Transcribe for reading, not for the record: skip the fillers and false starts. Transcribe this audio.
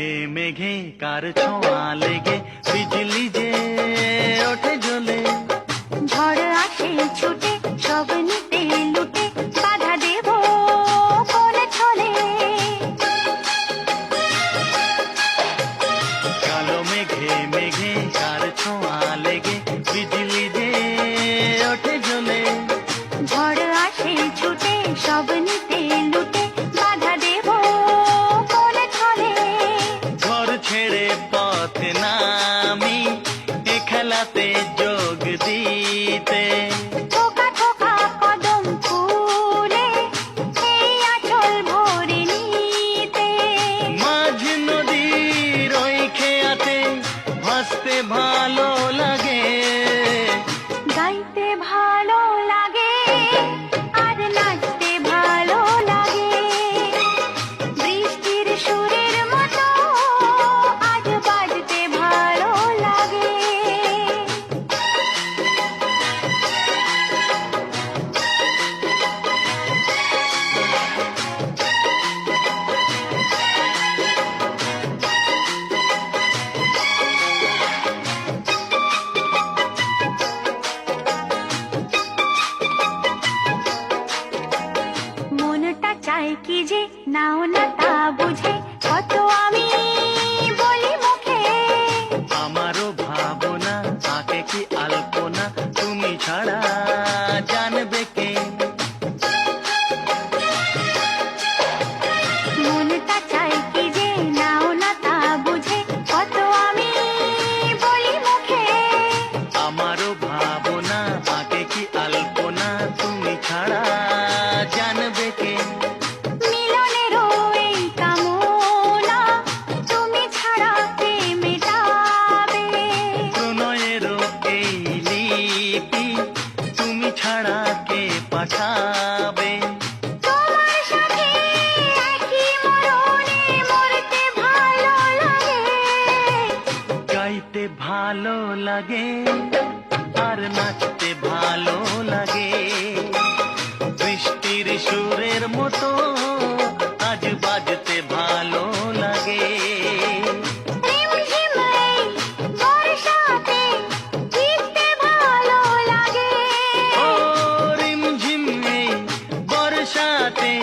মেঘে মেঘে কার ছোঁয়া লেগে বিজলি যে ওঠে জ্বলে। ঝড় আসে ছুটে সব নিতে লুটে বাধা দেব কোন ছলে। কালো মেঘে মেঘে কার ছোঁয়া লেগে বিজলি যে ওঠে জ্বলে। ঝড় আসে ছুটে সব নিতে লুটে বাধা দেব কোন ছলে। ঘর ছেড়ে পথ নামি এ খেলাতে যোগ দিতে। থোকা থোকা কদম ফুলে এই আঁচল ভরে নিতে। মাঝ নদীর ওই খেয়াতে ভাসতে ভালো লাগে। গাইতে ভালো লাগে আর নাচতে ভালো লাগে। বৃষ্টির সুরের মতো আজ বাজতে ভালো লাগে। মনটা চায় কি যে নাও না তা বুঝে কত আমি বলি মুখে। আমারও ভাবনা তাকে কি আলপনা তুমি ছাড়া জানবে কে। মনটা চায় কি যে নাও না তা বুঝে কত আমি বলি মুখে। আমারও ভাবনা তাকে কি আলপনা তুমি ছাড়া জানবে কে। মিলনেরও এই কামনা তুমি ছাড়া কে মেটাবে। প্রণয়েরও এই লিপি তুমি ছাড়া কে পাঠাবে। তোমার সাথে একই মরণে মরতে ভালো লাগে। গাইতে ভালো লাগে আর নাচতে ভালো লাগে। বৃষ্টির সুরের মতো আজ বাজতে ভালো লাগে। রিমঝিম এই বর্ষাতে ভিজতে ভালো লাগে। ও রিমঝিম এই বর্ষাতে